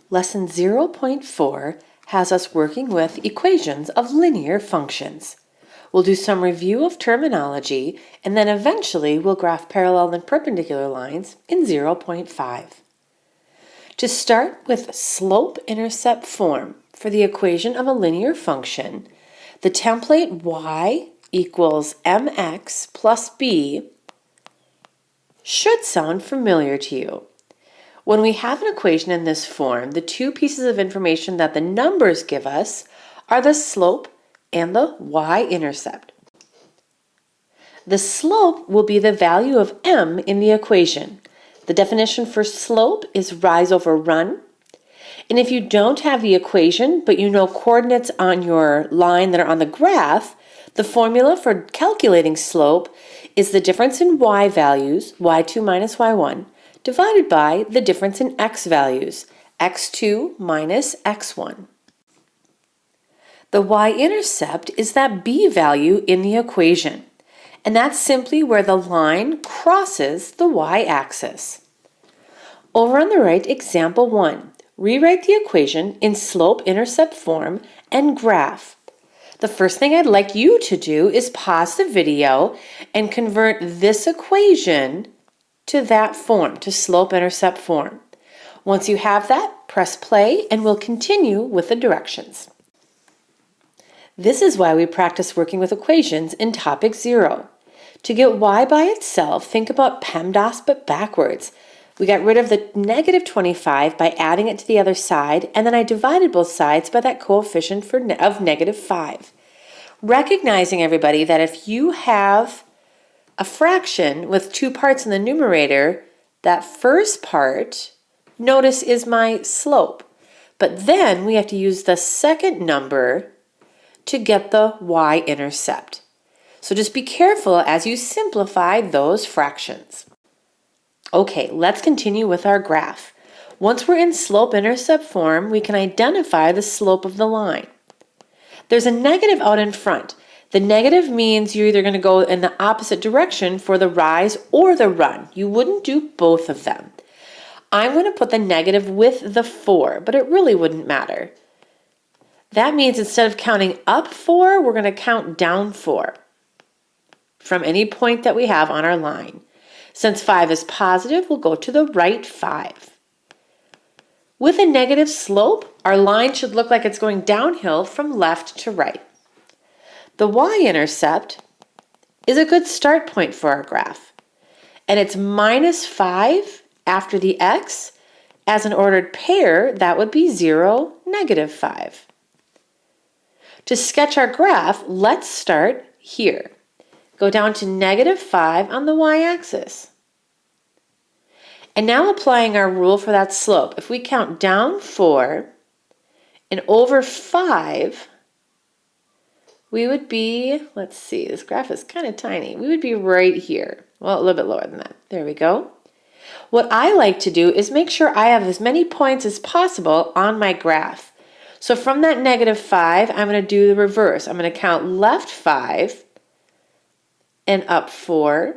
Lesson 0.4 has us working with equations of linear functions. We'll do some review of terminology, and then eventually we'll graph parallel and perpendicular lines in 0.5. To start with slope-intercept form for the equation of a linear function, the template y equals mx plus b should sound familiar to you. When we have an equation in this form, the two pieces of information that the numbers give us are the slope and the y-intercept. The slope will be the value of m in the equation. The definition for slope is rise over run. And if you don't have the equation, but you know coordinates on your line that are on the graph, the formula for calculating slope is the difference in y values, y2 minus y1, divided by the difference in x values, x2 minus x1. The y-intercept is that b value in the equation, and that's simply where the line crosses the y-axis. Over on the right, example 1, rewrite the equation in slope-intercept form and graph. The first thing I'd like you to do is pause the video and convert this equation to that form, to slope-intercept form. Once you have that, press play and we'll continue with the directions. This is why we practice working with equations in topic 0. To get y by itself, think about PEMDAS but backwards. We got rid of the negative 25 by adding it to the other side, and then I divided both sides by that coefficient of negative 5. Recognizing, everybody, that if you have a fraction with two parts in the numerator, that first part, notice, is my slope. But then we have to use the second number to get the y-intercept. So just be careful as you simplify those fractions. Okay, let's continue with our graph. Once we're in slope-intercept form, we can identify the slope of the line. There's a negative out in front. The negative means you're either going to go in the opposite direction for the rise or the run. You wouldn't do both of them. I'm going to put the negative with the 4, but it really wouldn't matter. That means instead of counting up 4, we're going to count down 4 from any point that we have on our line. Since 5 is positive, we'll go to the right 5. With a negative slope, our line should look like it's going downhill from left to right. The y-intercept is a good start point for our graph, and it's minus 5 after the x. As an ordered pair, that would be 0, negative 5. To sketch our graph, let's start here. Go down to negative 5 on the y-axis. And now applying our rule for that slope, if we count down 4 and over 5, we would be, let's see, this graph is kind of tiny. We would be right here. Well, a little bit lower than that. There we go. What I like to do is make sure I have as many points as possible on my graph. So from that negative 5, I'm going to do the reverse. I'm going to count left 5 and up 4.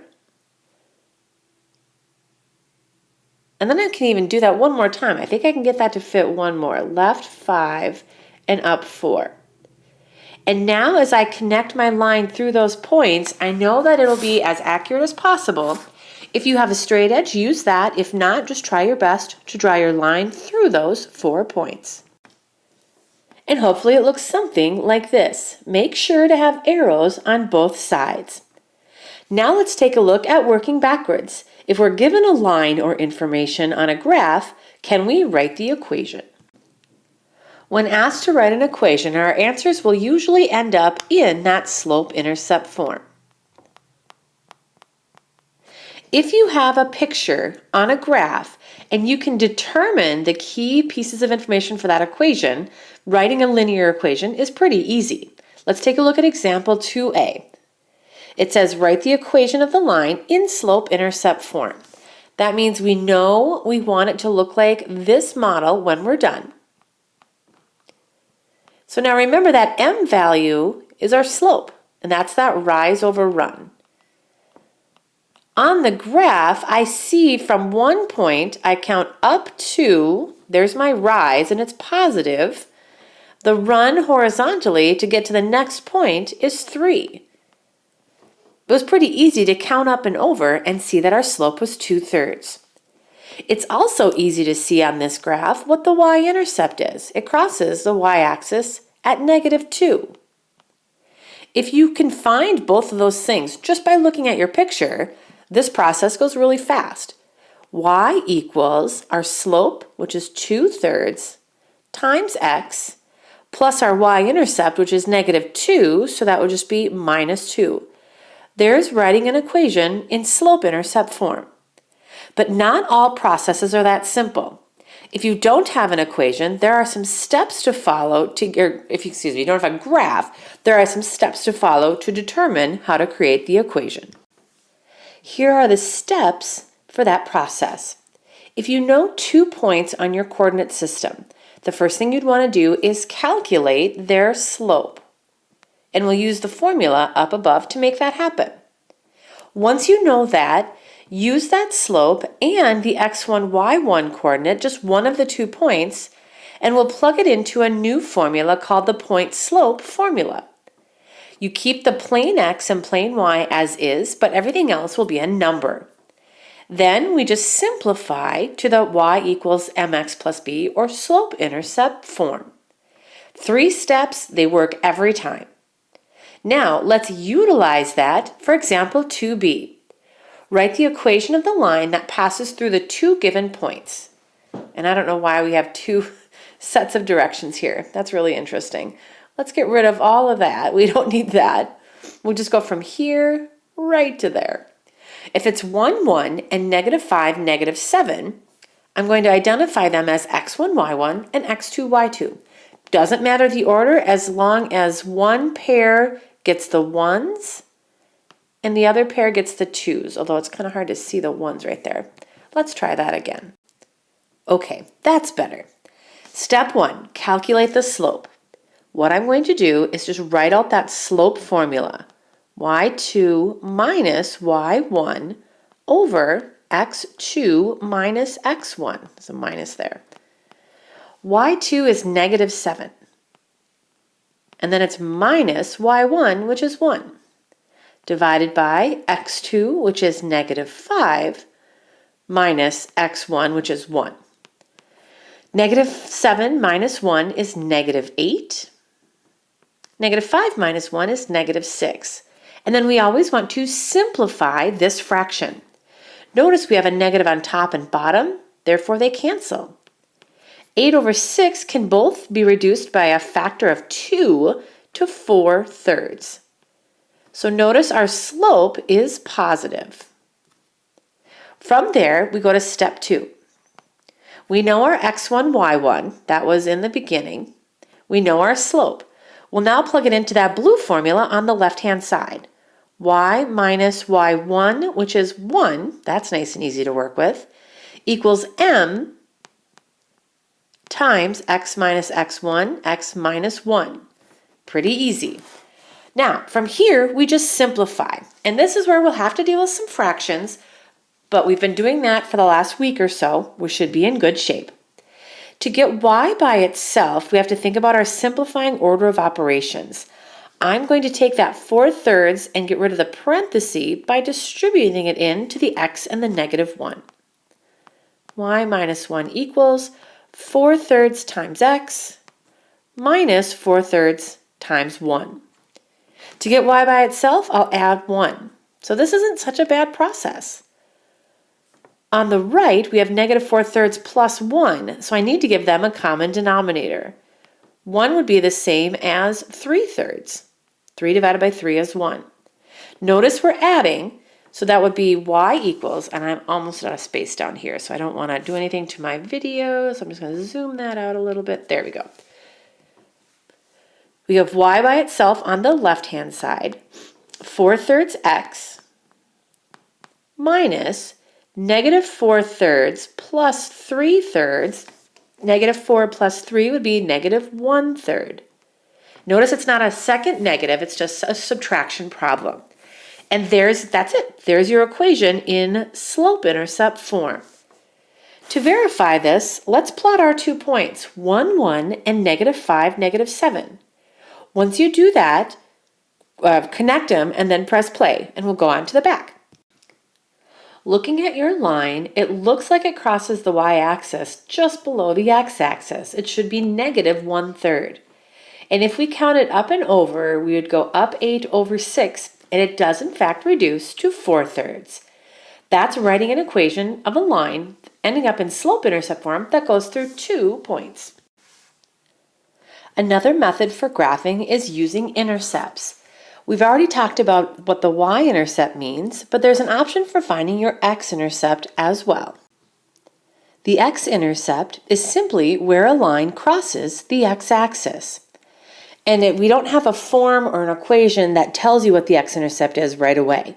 And then I can even do that one more time. I think I can get that to fit one more. Left 5 and up 4. And now as I connect my line through those points, I know that it'll be as accurate as possible. If you have a straight edge, use that. If not, just try your best to draw your line through those 4 points. And hopefully it looks something like this. Make sure to have arrows on both sides. Now let's take a look at working backwards. If we're given a line or information on a graph, can we write the equation? When asked to write an equation, our answers will usually end up in that slope-intercept form. If you have a picture on a graph and you can determine the key pieces of information for that equation, writing a linear equation is pretty easy. Let's take a look at example 2a. It says write the equation of the line in slope-intercept form. That means we know we want it to look like this model when we're done. So now remember that m value is our slope, and that's that rise over run. On the graph, I see from one point I count up to there's my rise, and it's positive. The run horizontally to get to the next point is 3. It was pretty easy to count up and over and see that our slope was 2/3. It's also easy to see on this graph what the y-intercept is. It crosses the y-axis at -2. If you can find both of those things just by looking at your picture, this process goes really fast. Y equals our slope, which is 2/3, times x, plus our y-intercept, which is -2, so that would just be -2. There's writing an equation in slope-intercept form. But not all processes are that simple. If you don't have an equation, there are some steps to follow if you don't have a graph, there are some steps to follow to determine how to create the equation. Here are the steps for that process. If you know 2 points on your coordinate system, the first thing you'd want to do is calculate their slope. And we'll use the formula up above to make that happen. Once you know that, use that slope and the x1, y1 coordinate, just one of the 2 points, and we'll plug it into a new formula called the point slope formula. You keep the plane x and plane y as is, but everything else will be a number. Then we just simplify to the y equals mx plus b, or slope-intercept form. 3 steps, they work every time. Now let's utilize that for example 2b. Write the equation of the line that passes through the 2 given points. And I don't know why we have 2 sets of directions here. That's really interesting. Let's get rid of all of that. We don't need that. We'll just go from here right to there. If it's 1, 1 and -5, -7, I'm going to identify them as x1, y1 and x2, y2. Doesn't matter the order as long as one pair gets the 1s and the other pair gets the 2s, although it's kind of hard to see the 1s right there. Let's try that again. Okay, that's better. Step 1, calculate the slope. What I'm going to do is just write out that slope formula. y2 minus y1 over x2 minus x1. There's a minus there. y2 is -7. And then it's minus y1, which is 1, divided by x2, which is -5, minus x1, which is 1. -7 minus 1 is -8. -5 minus 1 is -6. And then we always want to simplify this fraction. Notice we have a negative on top and bottom, therefore they cancel. 8 over 6 can both be reduced by a factor of 2 to 4/3. So notice our slope is positive. From there, we go to step 2. We know our x1, y1, that was in the beginning. We know our slope. We'll now plug it into that blue formula on the left-hand side. Y minus y1, which is 1, that's nice and easy to work with, equals m times x minus x1, x minus 1. Pretty easy. Now, from here, we just simplify. And this is where we'll have to deal with some fractions, but we've been doing that for the last week or so. We should be in good shape. To get y by itself, we have to think about our simplifying order of operations. I'm going to take that 4/3 and get rid of the parenthesis by distributing it into the x and the -1. Y minus 1 equals 4/3 times x minus 4/3 times 1. To get y by itself, I'll add 1. So this isn't such a bad process. On the right, we have -4/3 plus 1, so I need to give them a common denominator. 1 would be the same as 3/3. 3 divided by 3 is 1. Notice we're adding, so that would be y equals, and I'm almost out of space down here, so I don't want to do anything to my video, so I'm just going to zoom that out a little bit. There we go. We have y by itself on the left-hand side, 4/3 x minus -4/3 plus 3/3. -4 plus 3 would be -1/3. Notice it's not a second negative, it's just a subtraction problem. And that's it. There's your equation in slope-intercept form. To verify this, let's plot our 2 points, 1, 1, and -5, -7. Once you do that, connect them and then press play, and we'll go on to the back. Looking at your line, it looks like it crosses the y-axis just below the x-axis. It should be -1/3. And if we count it up and over, we would go up 8/6, and it does in fact reduce to 4/3. That's writing an equation of a line ending up in slope-intercept form that goes through 2 points. Another method for graphing is using intercepts. We've already talked about what the y-intercept means, but there's an option for finding your x-intercept as well. The x-intercept is simply where a line crosses the x-axis. And we don't have a form or an equation that tells you what the x-intercept is right away.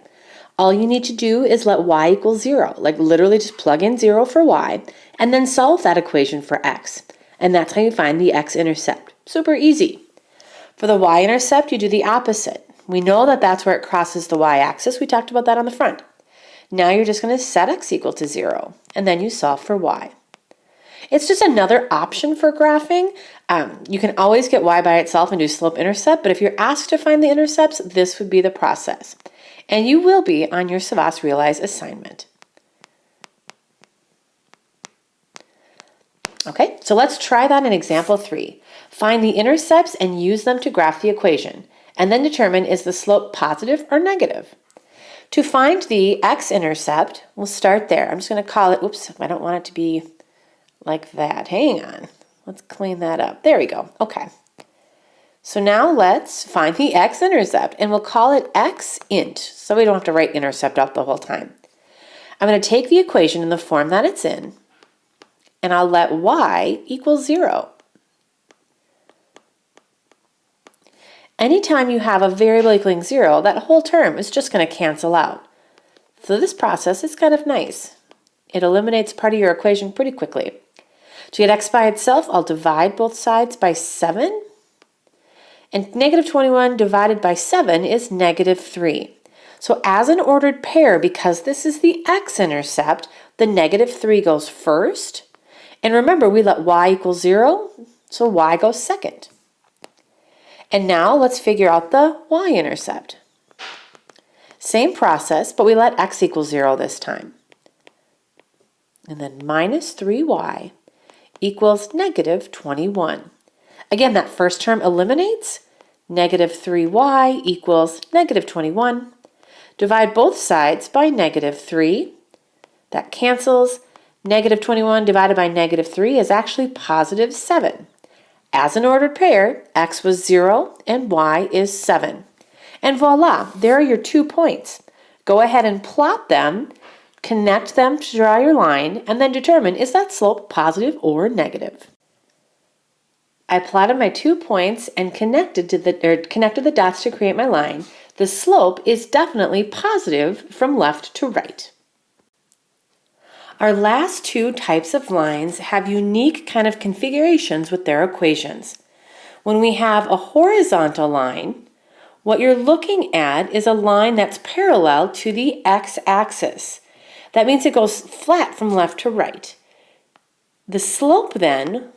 All you need to do is let y equal 0, like literally just plug in 0 for y, and then solve that equation for x. And that's how you find the x-intercept. Super easy. For the y-intercept, you do the opposite. We know that that's where it crosses the y-axis. We talked about that on the front. Now you're just going to set x equal to 0, and then you solve for y. It's just another option for graphing. You can always get y by itself and do slope-intercept, but if you're asked to find the intercepts, this would be the process. And you will be on your Savas Realize assignment. Okay, so let's try that in example 3. Find the intercepts and use them to graph the equation, and then determine is the slope positive or negative. To find the x-intercept, we'll start there. I'm just going to call it, oops, I don't want it to be like that. Hang on. Let's clean that up. There we go. Okay. So now let's find the x-intercept, and we'll call it x-int, so we don't have to write intercept out the whole time. I'm going to take the equation in the form that it's in, and I'll let y equal 0. Anytime you have a variable equaling 0, that whole term is just going to cancel out. So this process is kind of nice. It eliminates part of your equation pretty quickly. To get x by itself, I'll divide both sides by 7. And -21 divided by 7 is -3. So as an ordered pair, because this is the x-intercept, the -3 goes first. And remember, we let y equal 0, so y goes second. And now let's figure out the y-intercept. Same process, but we let x equal 0 this time. And then -3y equals -21. Again, that first term eliminates. -3y equals -21. Divide both sides by -3. That cancels. -21 divided by -3 is actually +7. As an ordered pair, x was 0 and y is 7. And voila, there are your 2 points. Go ahead and plot them, connect them to draw your line, and then determine is that slope positive or negative. I plotted my 2 points and connected the dots to create my line. The slope is definitely positive from left to right. Our last 2 types of lines have unique kind of configurations with their equations. When we have a horizontal line, what you're looking at is a line that's parallel to the x-axis. That means it goes flat from left to right. The slope then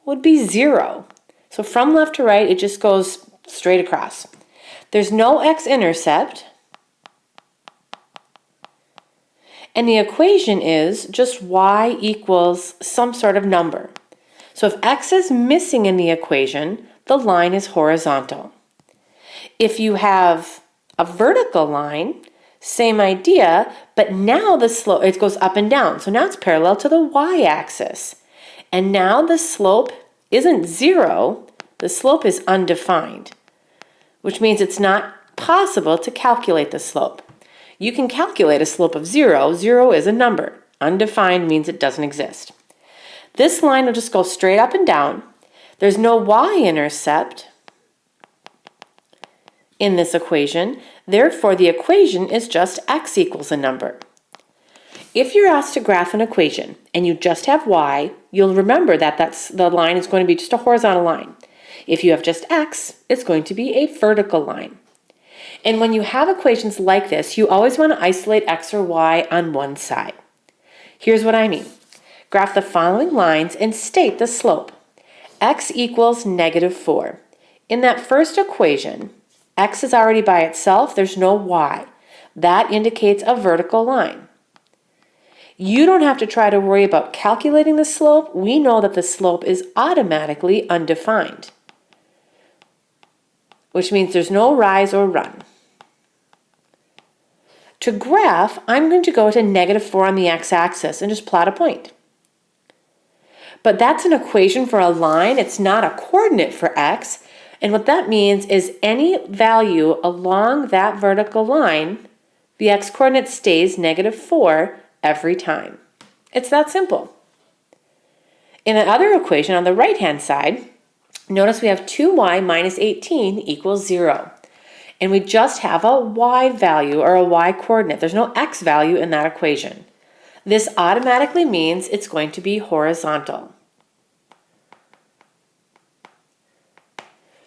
would be 0. So from left to right, it just goes straight across. There's no x-intercept. And the equation is just y equals some sort of number. So if x is missing in the equation, the line is horizontal. If you have a vertical line, same idea, but now the slope, it goes up and down. So now it's parallel to the y-axis. And now the slope isn't 0, the slope is undefined, which means it's not possible to calculate the slope. You can calculate a slope of 0. 0 is a number. Undefined means it doesn't exist. This line will just go straight up and down. There's no y-intercept in this equation. Therefore, the equation is just x equals a number. If you're asked to graph an equation and you just have y, you'll remember that the line is going to be just a horizontal line. If you have just x, it's going to be a vertical line. And when you have equations like this, you always want to isolate x or y on one side. Here's what I mean. Graph the following lines and state the slope. X equals -4. In that first equation, x is already by itself, there's no y. That indicates a vertical line. You don't have to try to worry about calculating the slope. We know that the slope is automatically undefined, which means there's no rise or run. To graph, I'm going to go to -4 on the x-axis and just plot a point. But that's an equation for a line. It's not a coordinate for x. And what that means is any value along that vertical line, the x-coordinate stays -4 every time. It's that simple. In the other equation on the right-hand side, notice we have 2y minus 18 equals 0. And we just have a y value or a y coordinate. There's no x value in that equation. This automatically means it's going to be horizontal.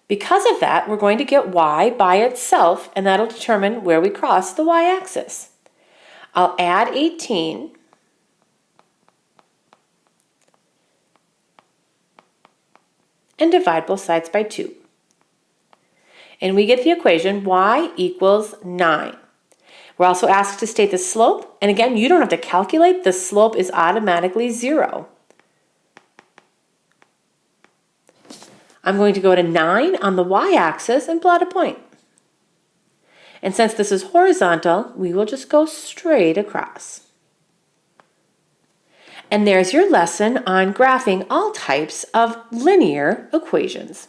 Because of that, we're going to get y by itself, and that'll determine where we cross the y-axis. I'll add 18 and divide both sides by 2. And we get the equation y equals 9. We're also asked to state the slope, and again, you don't have to calculate. The slope is automatically 0. I'm going to go to 9 on the y-axis and plot a point. And since this is horizontal, we will just go straight across. And there's your lesson on graphing all types of linear equations.